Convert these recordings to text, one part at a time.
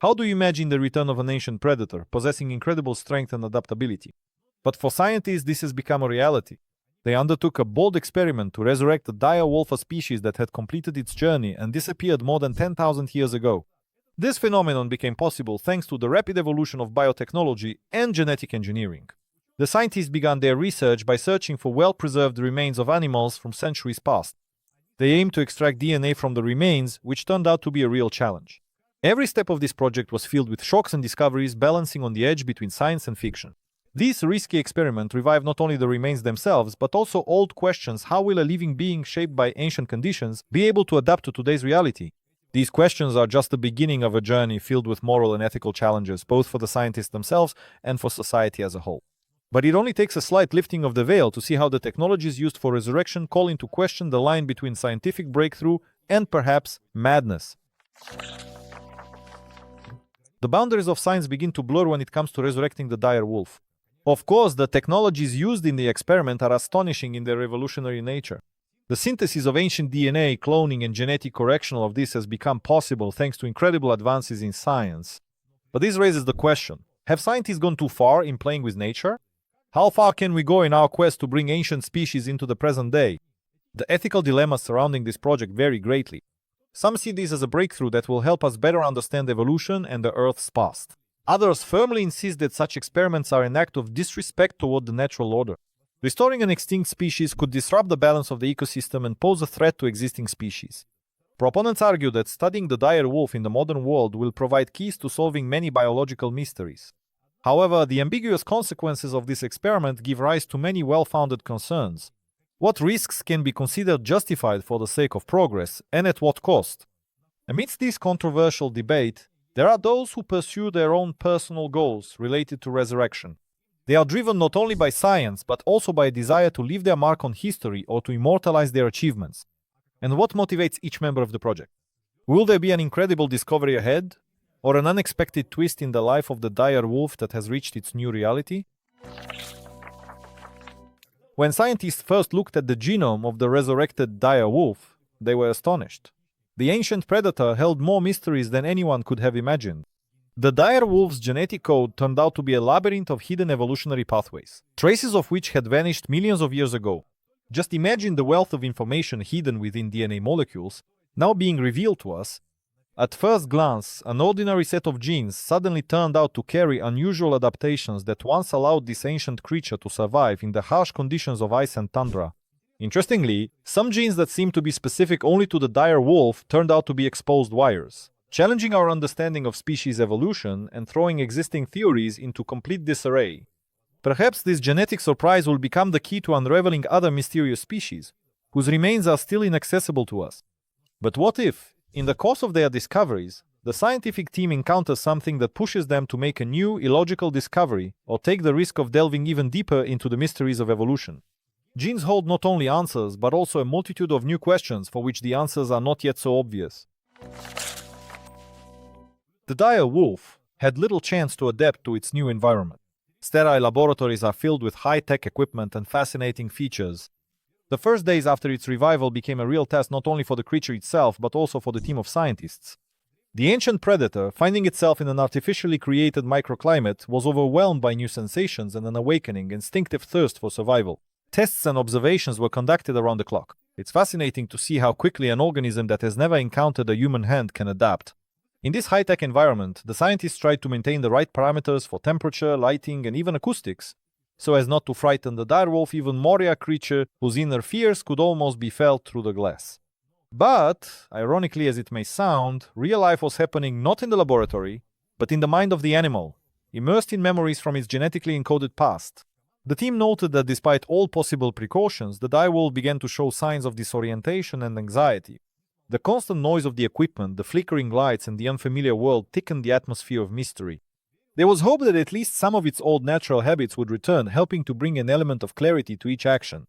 How do you imagine the return of an ancient predator, possessing incredible strength and adaptability? But for scientists, this has become a reality. They undertook a bold experiment to resurrect the dire wolf, a species that had completed its journey and disappeared more than 10,000 years ago. This phenomenon became possible thanks to the rapid evolution of biotechnology and genetic engineering. The scientists began their research by searching for well-preserved remains of animals from centuries past. They aimed to extract DNA from the remains, which turned out to be a real challenge. Every step of this project was filled with shocks and discoveries, balancing on the edge between science and fiction. This risky experiment revived not only the remains themselves, but also old questions: how will a living being shaped by ancient conditions be able to adapt to today's reality? These questions are just the beginning of a journey filled with moral and ethical challenges, both for the scientists themselves and for society as a whole. But it only takes a slight lifting of the veil to see how the technologies used for resurrection call into question the line between scientific breakthrough and perhaps madness. The boundaries of science begin to blur when it comes to resurrecting the dire wolf. Of course, the technologies used in the experiment are astonishing in their revolutionary nature. The synthesis of ancient DNA, cloning, and genetic correction of this has become possible thanks to incredible advances in science. But this raises the question: have scientists gone too far in playing with nature? How far can we go in our quest to bring ancient species into the present day? The ethical dilemmas surrounding this project vary greatly. Some see this as a breakthrough that will help us better understand evolution and the Earth's past. Others firmly insist that such experiments are an act of disrespect toward the natural order. Restoring an extinct species could disrupt the balance of the ecosystem and pose a threat to existing species. Proponents argue that studying the dire wolf in the modern world will provide keys to solving many biological mysteries. However, the ambiguous consequences of this experiment give rise to many well-founded concerns. What risks can be considered justified for the sake of progress, and at what cost? Amidst this controversial debate, there are those who pursue their own personal goals related to resurrection. They are driven not only by science, but also by a desire to leave their mark on history or to immortalize their achievements. And what motivates each member of the project? Will there be an incredible discovery ahead, or an unexpected twist in the life of the dire wolf that has reached its new reality? When scientists first looked at the genome of the resurrected dire wolf, they were astonished. The ancient predator held more mysteries than anyone could have imagined. The dire wolf's genetic code turned out to be a labyrinth of hidden evolutionary pathways, traces of which had vanished millions of years ago. Just imagine the wealth of information hidden within DNA molecules, now being revealed to us. At first glance, an ordinary set of genes suddenly turned out to carry unusual adaptations that once allowed this ancient creature to survive in the harsh conditions of ice and tundra. Interestingly, some genes that seemed to be specific only to the dire wolf turned out to be exposed wires, challenging our understanding of species evolution and throwing existing theories into complete disarray. Perhaps this genetic surprise will become the key to unraveling other mysterious species, whose remains are still inaccessible to us. But what if, in the course of their discoveries, the scientific team encounters something that pushes them to make a new, illogical discovery or take the risk of delving even deeper into the mysteries of evolution? Genes hold not only answers, but also a multitude of new questions for which the answers are not yet so obvious. The dire wolf had little chance to adapt to its new environment. Sterile laboratories are filled with high-tech equipment and fascinating features. The first days after its revival became a real test not only for the creature itself, but also for the team of scientists. The ancient predator, finding itself in an artificially created microclimate, was overwhelmed by new sensations and an awakening instinctive thirst for survival. Tests and observations were conducted around the clock. It's fascinating to see how quickly an organism that has never encountered a human hand can adapt. In this high-tech environment, the scientists tried to maintain the right parameters for temperature, lighting, and even acoustics, so as not to frighten the direwolf, even Moria creature whose inner fears could almost be felt through the glass. But, ironically as it may sound, real life was happening not in the laboratory, but in the mind of the animal, immersed in memories from its genetically encoded past. The team noted that despite all possible precautions, the direwolf began to show signs of disorientation and anxiety. The constant noise of the equipment, the flickering lights, and the unfamiliar world thickened the atmosphere of mystery. There was hope that at least some of its old natural habits would return, helping to bring an element of clarity to each action.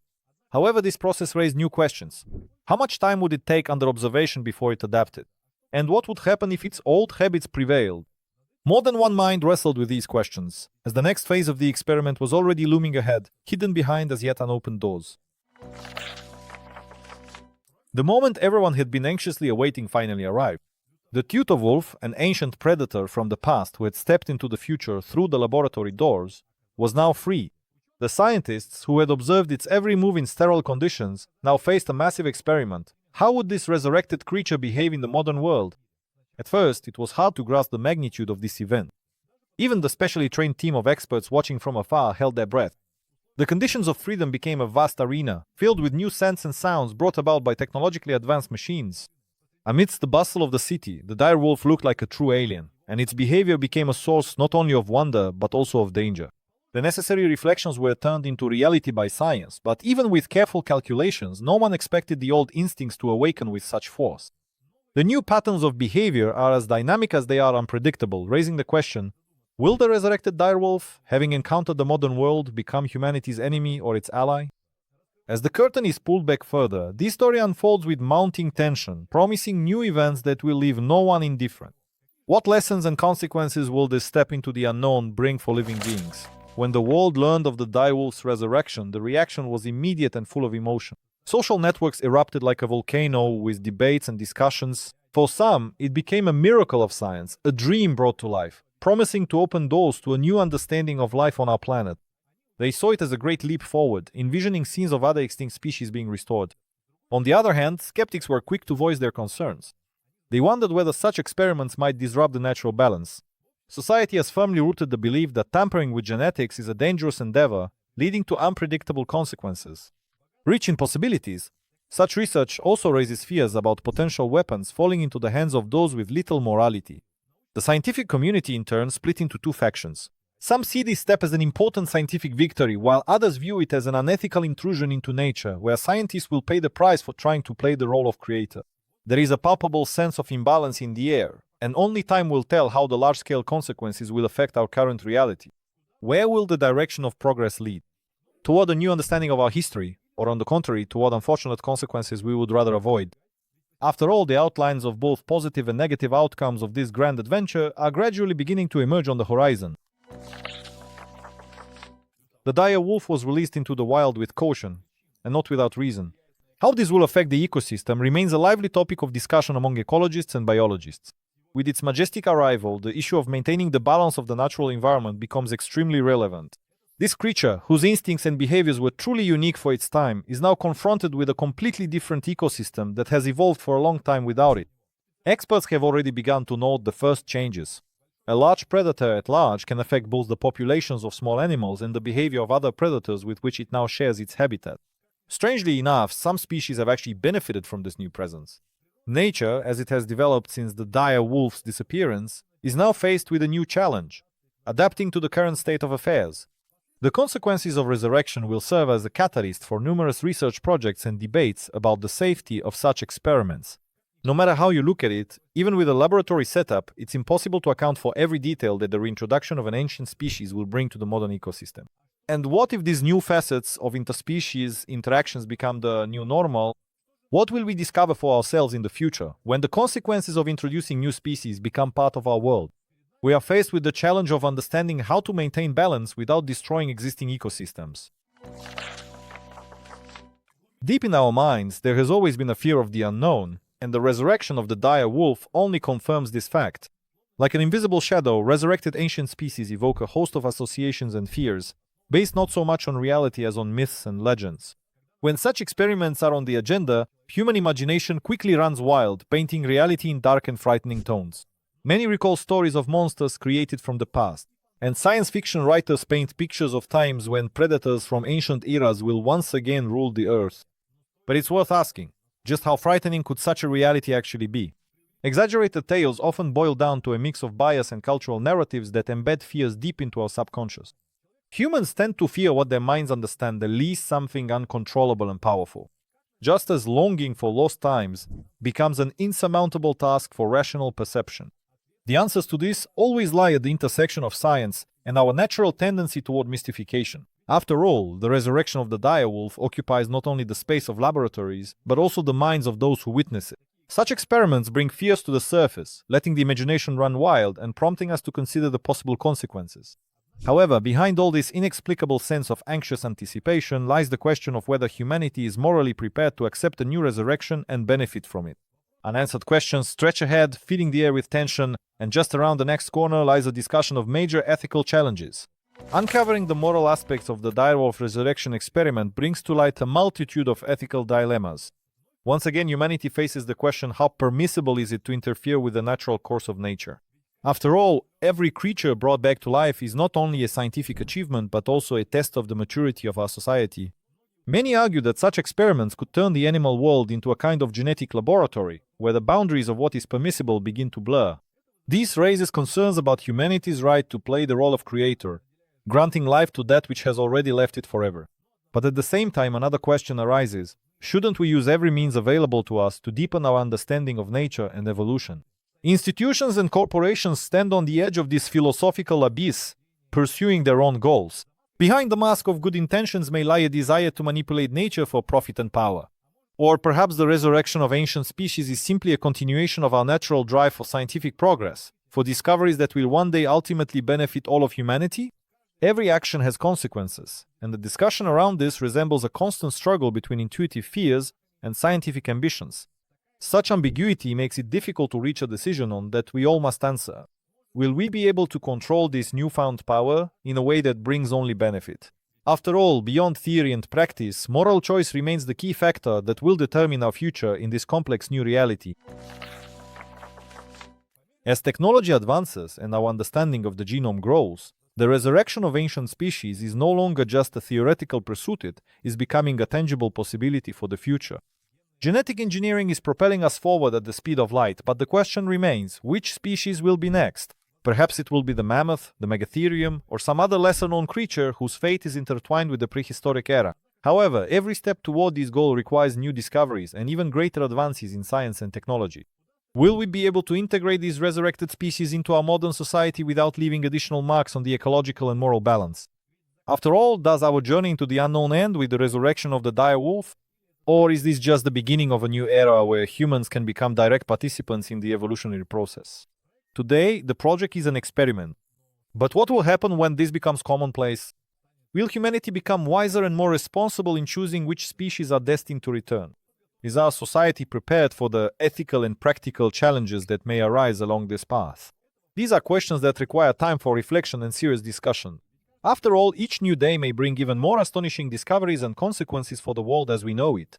However, this process raised new questions. How much time would it take under observation before it adapted? And what would happen if its old habits prevailed? More than one mind wrestled with these questions, as the next phase of the experiment was already looming ahead, hidden behind as yet unopened doors. The moment everyone had been anxiously awaiting finally arrived. The Teutovulf, an ancient predator from the past who had stepped into the future through the laboratory doors, was now free. The scientists, who had observed its every move in sterile conditions, now faced a massive experiment. How would this resurrected creature behave in the modern world? At first, it was hard to grasp the magnitude of this event. Even the specially trained team of experts watching from afar held their breath. The conditions of freedom became a vast arena, filled with new scents and sounds brought about by technologically advanced machines. Amidst the bustle of the city, the dire wolf looked like a true alien, and its behavior became a source not only of wonder but also of danger. The necessary reflections were turned into reality by science, but even with careful calculations, no one expected the old instincts to awaken with such force. The new patterns of behavior are as dynamic as they are unpredictable, raising the question, will the resurrected direwolf, having encountered the modern world, become humanity's enemy or its ally? As the curtain is pulled back further, this story unfolds with mounting tension, promising new events that will leave no one indifferent. What lessons and consequences will this step into the unknown bring for living beings? When the world learned of the direwolf's resurrection, the reaction was immediate and full of emotion. Social networks erupted like a volcano with debates and discussions. For some, it became a miracle of science, a dream brought to life, promising to open doors to a new understanding of life on our planet. They saw it as a great leap forward, envisioning scenes of other extinct species being restored. On the other hand, skeptics were quick to voice their concerns. They wondered whether such experiments might disrupt the natural balance. Society has firmly rooted the belief that tampering with genetics is a dangerous endeavor, leading to unpredictable consequences. Rich in possibilities, such research also raises fears about potential weapons falling into the hands of those with little morality. The scientific community, in turn, split into two factions. Some see this step as an important scientific victory, while others view it as an unethical intrusion into nature, where scientists will pay the price for trying to play the role of creator. There is a palpable sense of imbalance in the air, and only time will tell how the large-scale consequences will affect our current reality. Where will the direction of progress lead? Toward a new understanding of our history, or on the contrary, toward unfortunate consequences we would rather avoid? After all, the outlines of both positive and negative outcomes of this grand adventure are gradually beginning to emerge on the horizon. The dire wolf was released into the wild with caution, and not without reason. How this will affect the ecosystem remains a lively topic of discussion among ecologists and biologists. With its majestic arrival, the issue of maintaining the balance of the natural environment becomes extremely relevant. This creature, whose instincts and behaviors were truly unique for its time, is now confronted with a completely different ecosystem that has evolved for a long time without it. Experts have already begun to note the first changes. A large predator at large can affect both the populations of small animals and the behavior of other predators with which it now shares its habitat. Strangely enough, some species have actually benefited from this new presence. Nature, as it has developed since the dire wolf's disappearance, is now faced with a new challenge: adapting to the current state of affairs. The consequences of resurrection will serve as a catalyst for numerous research projects and debates about the safety of such experiments. No matter how you look at it, even with a laboratory setup, it's impossible to account for every detail that the reintroduction of an ancient species will bring to the modern ecosystem. And what if these new facets of interspecies interactions become the new normal? What will we discover for ourselves in the future, when the consequences of introducing new species become part of our world? We are faced with the challenge of understanding how to maintain balance without destroying existing ecosystems. Deep in our minds, there has always been a fear of the unknown, and the resurrection of the dire wolf only confirms this fact. Like an invisible shadow, resurrected ancient species evoke a host of associations and fears, based not so much on reality as on myths and legends. When such experiments are on the agenda, human imagination quickly runs wild, painting reality in dark and frightening tones. Many recall stories of monsters created from the past, and science fiction writers paint pictures of times when predators from ancient eras will once again rule the earth. But it's worth asking, just how frightening could such a reality actually be? Exaggerated tales often boil down to a mix of bias and cultural narratives that embed fears deep into our subconscious. Humans tend to fear what their minds understand the least something uncontrollable and powerful, just as longing for lost times becomes an insurmountable task for rational perception. The answers to this always lie at the intersection of science and our natural tendency toward mystification. After all, the resurrection of the direwolf occupies not only the space of laboratories, but also the minds of those who witness it. Such experiments bring fears to the surface, letting the imagination run wild and prompting us to consider the possible consequences. However, behind all this inexplicable sense of anxious anticipation lies the question of whether humanity is morally prepared to accept a new resurrection and benefit from it. Unanswered questions stretch ahead, filling the air with tension, and just around the next corner lies a discussion of major ethical challenges. Uncovering the moral aspects of the direwolf resurrection experiment brings to light a multitude of ethical dilemmas. Once again, humanity faces the question, how permissible is it to interfere with the natural course of nature? After all, every creature brought back to life is not only a scientific achievement but also a test of the maturity of our society. Many argue that such experiments could turn the animal world into a kind of genetic laboratory, where the boundaries of what is permissible begin to blur. This raises concerns about humanity's right to play the role of creator, granting life to that which has already left it forever. But at the same time, another question arises. Shouldn't we use every means available to us to deepen our understanding of nature and evolution? Institutions and corporations stand on the edge of this philosophical abyss, pursuing their own goals. Behind the mask of good intentions may lie a desire to manipulate nature for profit and power. Or perhaps the resurrection of ancient species is simply a continuation of our natural drive for scientific progress, for discoveries that will one day ultimately benefit all of humanity? Every action has consequences, and the discussion around this resembles a constant struggle between intuitive fears and scientific ambitions. Such ambiguity makes it difficult to reach a decision on that we all must answer. Will we be able to control this newfound power in a way that brings only benefit? After all, beyond theory and practice, moral choice remains the key factor that will determine our future in this complex new reality. As technology advances and our understanding of the genome grows, the resurrection of ancient species is no longer just a theoretical pursuit, it is becoming a tangible possibility for the future. Genetic engineering is propelling us forward at the speed of light, but the question remains, which species will be next? Perhaps it will be the mammoth, the megatherium, or some other lesser-known creature whose fate is intertwined with the prehistoric era. However, every step toward this goal requires new discoveries and even greater advances in science and technology. Will we be able to integrate these resurrected species into our modern society without leaving additional marks on the ecological and moral balance? After all, does our journey into the unknown end with the resurrection of the dire wolf? Or is this just the beginning of a new era where humans can become direct participants in the evolutionary process? Today, the project is an experiment. But what will happen when this becomes commonplace? Will humanity become wiser and more responsible in choosing which species are destined to return? Is our society prepared for the ethical and practical challenges that may arise along this path? These are questions that require time for reflection and serious discussion. After all, each new day may bring even more astonishing discoveries and consequences for the world as we know it.